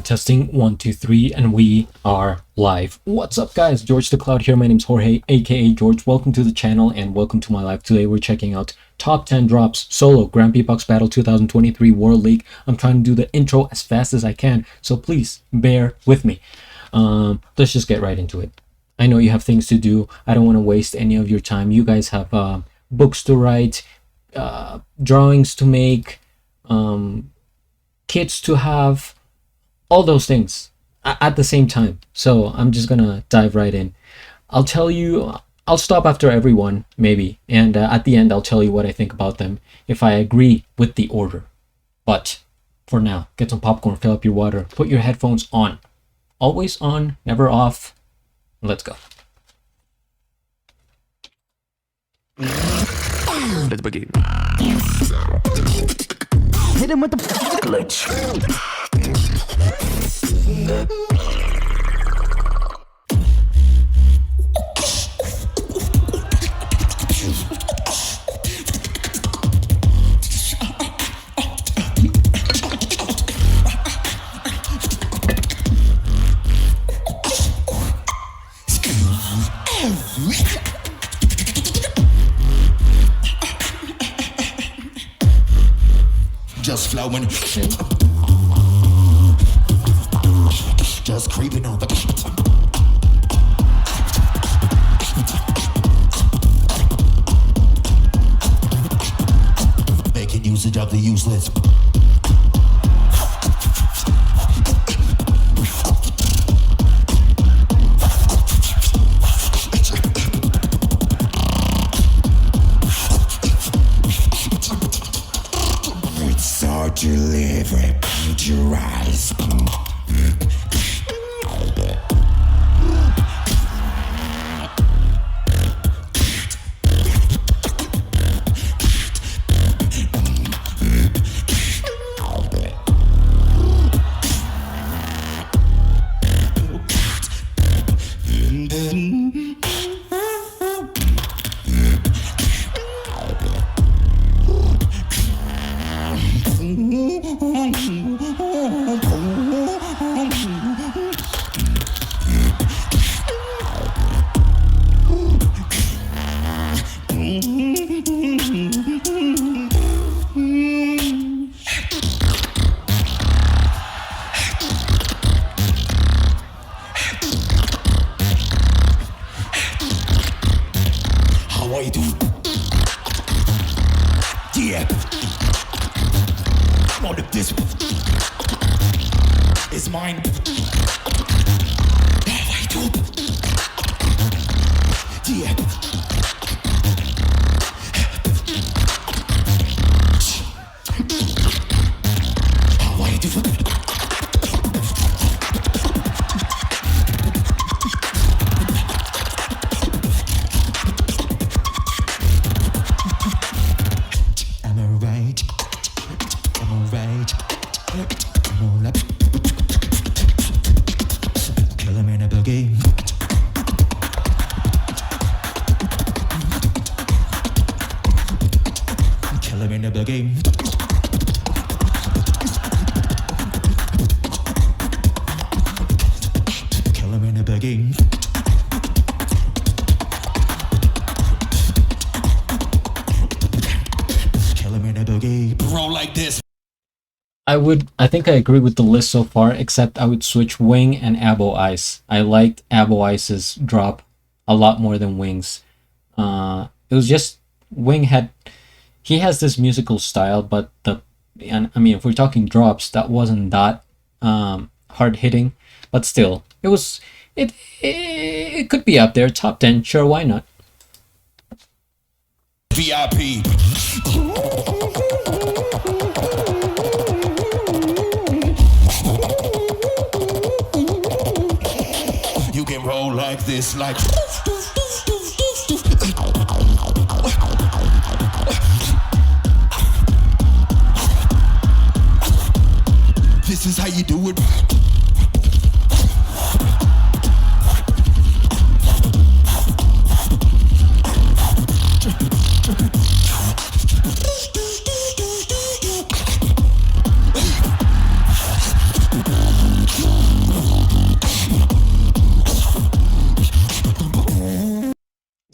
Testing 1 2 3, and we are live. What's up, guys? George the Cloud here. My name's Jorge, aka George. Welcome to the channel and welcome to my live. Today we're checking out top 10 drops solo Grand BEATBOX Battle 2023 World League. I'm trying to do the intro as fast as I can, so please bear with me. Let's just get right into it. I know you have things to do. I don't want to waste any of your time. You guys have books to write, drawings to make, kits to have, all those things at the same time. So I'm just gonna dive right in. I'll stop after every one, maybe, and at the end I'll tell you what I think about them if I agree with the order. But for now, get some popcorn, fill up your water, put your headphones on, always on, never off. Let's go. Let's begin. Hit him with the glitch. Just flowing, just creeping on the making usage of the useless. It's hard to live with your eyes. How I do? Yeah. What if this is mine? How I do? Yeah. How I do? Am I right? Am I right? Am I left? Kill him in a boogie. Kill him in a boogie. Kill him in a boogie. Kill him in a boogie. Roll like this. I think I agree with the list so far, except I would switch Wing and Abo Ice. I liked Abo Ice's drop a lot more than Wing's. It was just he has this musical style, but I mean, if we're talking drops, that wasn't that hard hitting, but still, it could be up there, top 10, sure, why not? VIP. You can roll like this, like. This is how you do it.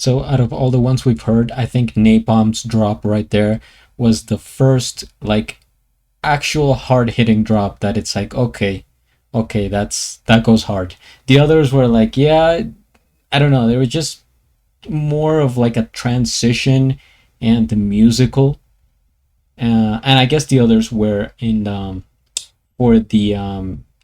So out of all the ones we've heard, I think Napalm's drop right there was the first like actual hard hitting drop that it's like, okay, okay, that goes hard. The others were like, yeah, I don't know, they were just more of like a transition and the musical. And I guess the others were in for the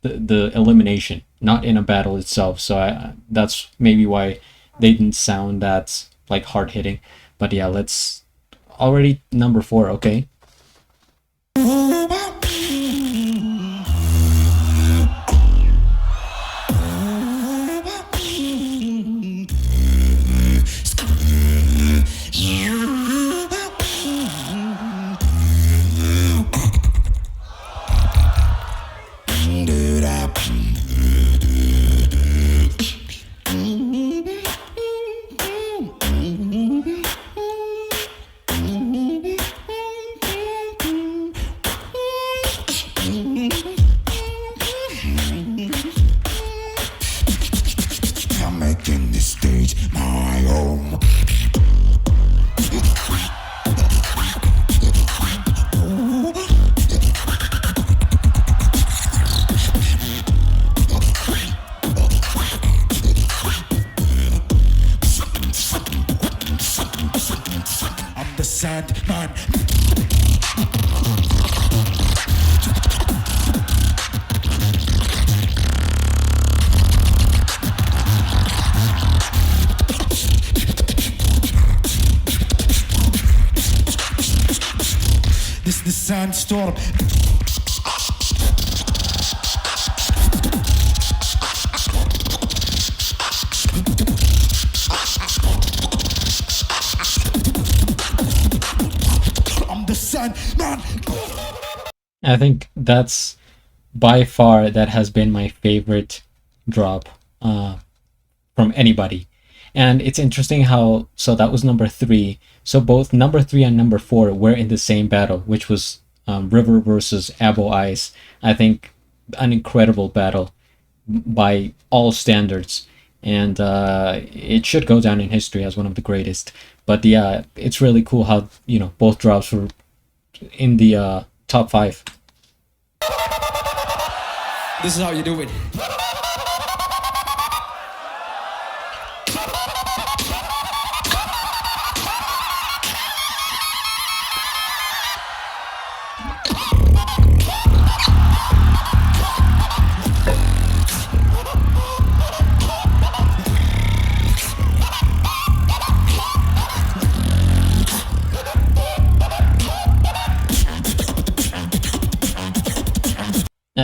elimination, not in a battle itself. So that's maybe why they didn't sound that like hard hitting. But yeah, let's already number 4. Okay. I'm making this stage my home. I'm the Sandman. This is the sandstorm. I'm the Sandman. I think that's by far that has been my favorite drop from anybody. And it's interesting how, so that was number 3. So both number 3 and number 4 were in the same battle, which was River versus Abo Ice. I think an incredible battle by all standards. And it should go down in history as one of the greatest. But yeah, it's really cool how, you know, both drops were in the top 5. This is how you do it.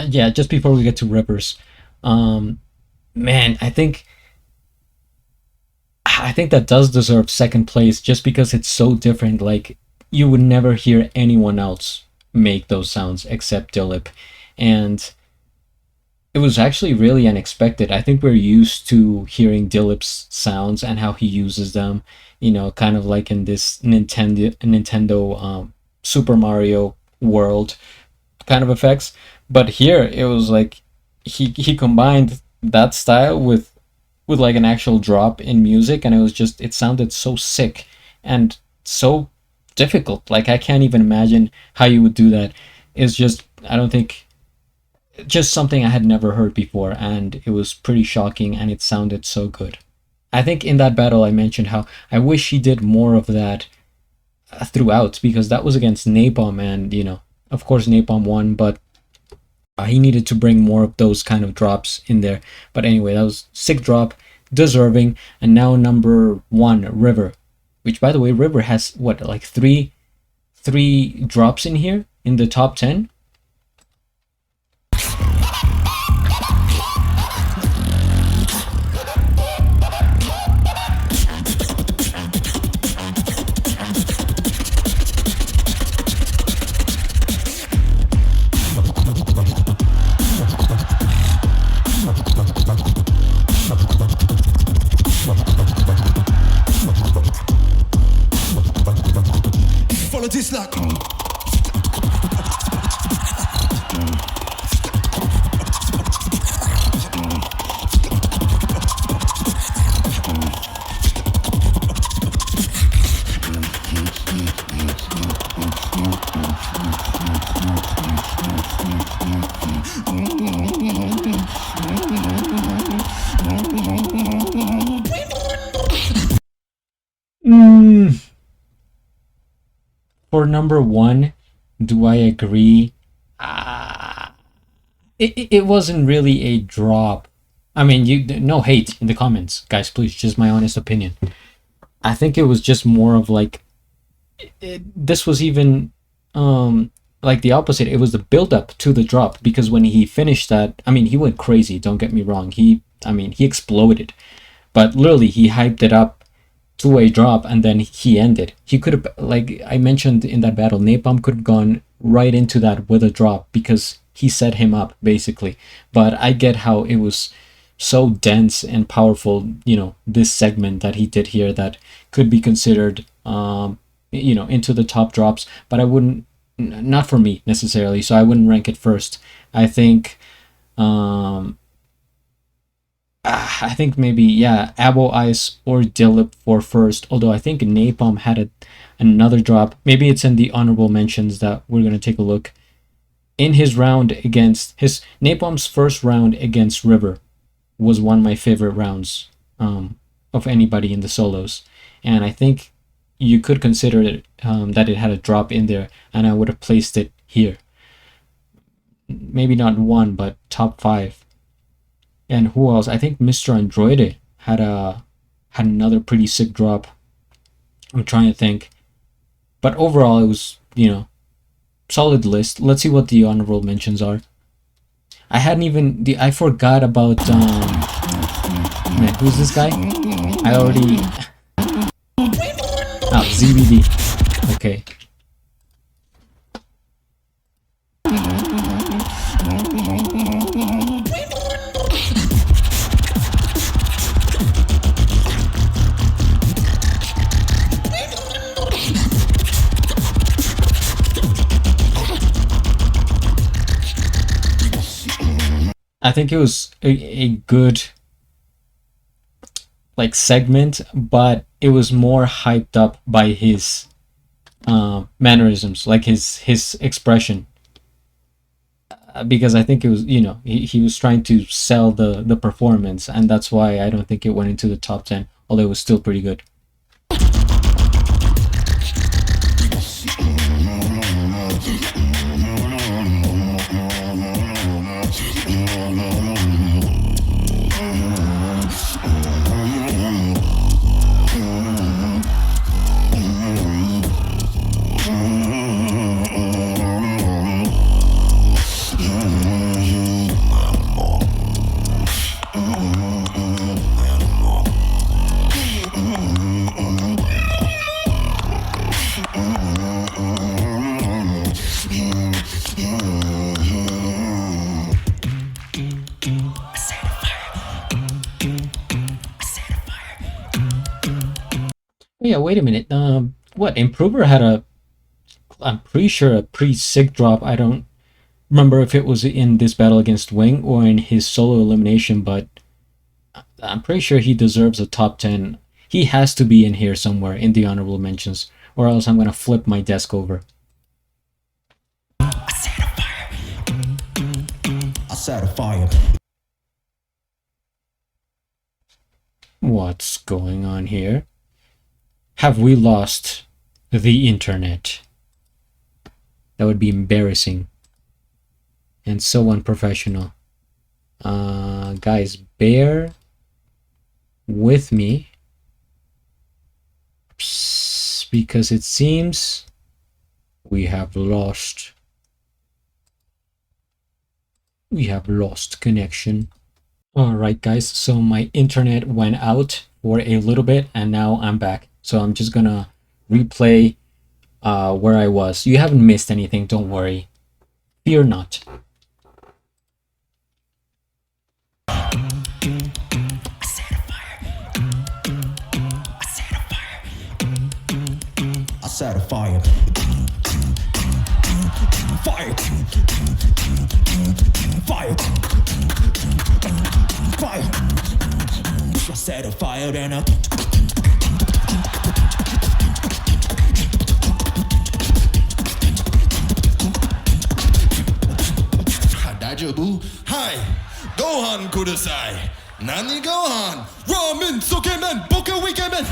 Yeah, just before we get to Rivers, man, I think that does deserve second place just because it's so different. Like, you would never hear anyone else make those sounds except Dilip, and it was actually really unexpected. I think we're used to hearing Dilip's sounds and how he uses them, you know, kind of like in this Nintendo Super Mario world kind of effects. But here it was like he combined that style with like an actual drop in music, and it sounded so sick and so difficult. Like, I can't even imagine how you would do that. It's just, I don't think, just something I had never heard before, and it was pretty shocking, and it sounded so good. I think in that battle I mentioned how I wish he did more of that throughout, because that was against Napalm, and you know, of course Napalm won, but he needed to bring more of those kind of drops in there. But anyway, that was sick drop, deserving. And now number 1, River, which, by the way, River has what, like three drops in here in the top 10. Follow this like. for number one, do I agree? It wasn't really a drop. I mean, no hate in the comments, guys. Please, just my honest opinion. I think it was just more of like this was even like the opposite. It was the build up to the drop, because when he finished that, I mean, he went crazy. Don't get me wrong. He exploded, but literally he hyped it up to a drop and then he ended. He could have, like I mentioned in that battle, Napalm could have gone right into that with a drop because he set him up basically. But I get how it was so dense and powerful, you know, this segment that he did here, that could be considered you know, into the top drops, but I wouldn't, not for me necessarily, so I wouldn't rank it first. I think maybe, yeah, Abo Ice or Dillip for first, although I think Napalm had another drop. Maybe it's in the honorable mentions that we're going to take a look. In his round against Napalm's first round against River was one of my favorite rounds of anybody in the solos, and I think you could consider it that it had a drop in there, and I would have placed it here. Maybe not one, but top 5. And who else? I think Mr. Android had another pretty sick drop. I'm trying to think, but overall it was, you know, solid list. Let's see what the honorable mentions are. I forgot about man, who's this guy? I already ZBD. Okay. I think it was a good like segment, but it was more hyped up by his mannerisms, like his expression, because I think it was, you know, he was trying to sell the performance, and that's why I don't think it went into the top 10, although it was still pretty good. Yeah, wait a minute. What, Improver had I'm pretty sure a pretty sick drop. I don't remember if it was in this battle against Wing or in his solo elimination, but I'm pretty sure he deserves a top 10. He has to be in here somewhere in the honorable mentions, or else I'm gonna flip my desk over. I set a fire. What's going on here? Have we lost the internet? That would be embarrassing and so unprofessional. Guys, bear with me, because it seems we have lost connection. All right, guys, so my internet went out for a little bit and now I'm back. So I'm just gonna replay where I was. You haven't missed anything, don't worry. Fear not. I set a fire. Fire. Fire. Fire. I set a fire and I Dajabu. Hi. Gohan kudasai. Nani Gohan? Ramen, sokemen, boke wikemen.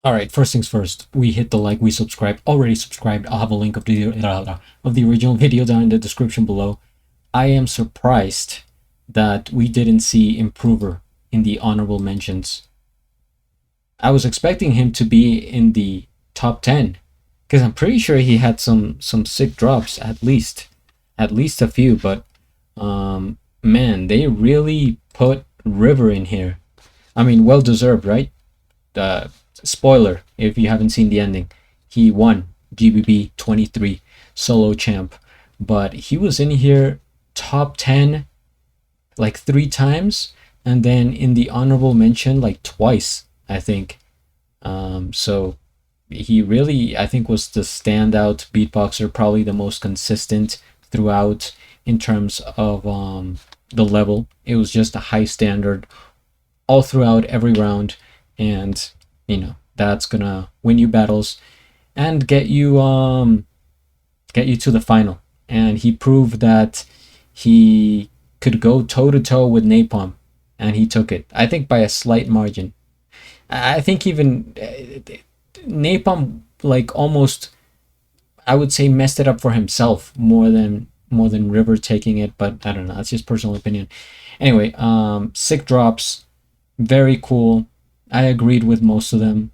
All right, first things first, we hit the like, we subscribe, already subscribed. I'll have a link of the original video down in the description below. I am surprised that we didn't see Improver in the honorable mentions. I was expecting him to be in the top 10 because I'm pretty sure he had some sick drops, at least a few, but man, they really put River in here. I mean, well deserved, right? Spoiler, if you haven't seen the ending, he won GBB 23 solo champ, but he was in here top 10 like 3 times, and then in the honorable mention like twice, I think. So he really, I think, was the standout beatboxer, probably the most consistent throughout in terms of the level. It was just a high standard all throughout every round, and you know, that's gonna win you battles and get you to the final. And he proved that he could go toe to toe with Napalm, and he took it, I think, by a slight margin. I think even Napalm, like, almost, I would say, messed it up for himself more than River taking it, but I don't know, that's just personal opinion. Anyway, sick drops, very cool. I agreed with most of them.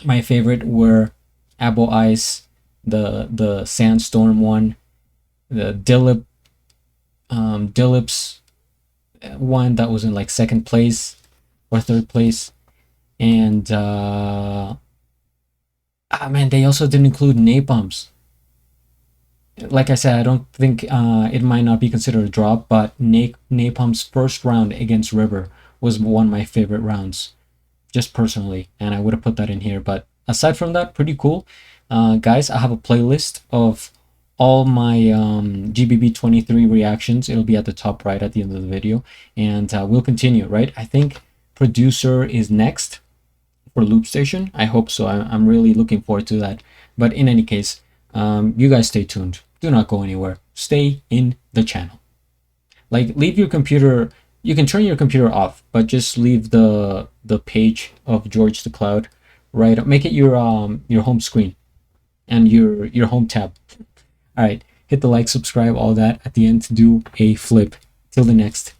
My favorite were Abo Ice, the Sandstorm one, the Dillip's one that was in like 2nd place or 3rd place, and man, they also didn't include Napalm's. Like I said, I don't think it might not be considered a drop, but Napalm's first round against River was one of my favorite rounds, just personally, and I would have put that in here. But aside from that, pretty cool. Guys, I have a playlist of all my GBB 23 reactions. It'll be at the top right at the end of the video, and we'll continue, right? I think Producer is next for Loop Station. I hope so. I'm really looking forward to that. But in any case, you guys stay tuned. Do not go anywhere. Stay in the channel. Like, leave your computer. You can turn your computer off, but just leave the page of George the Cloud right up. Make it your home screen and your home tab. All right, hit the like, subscribe, all that. At the end, do a flip. Till the next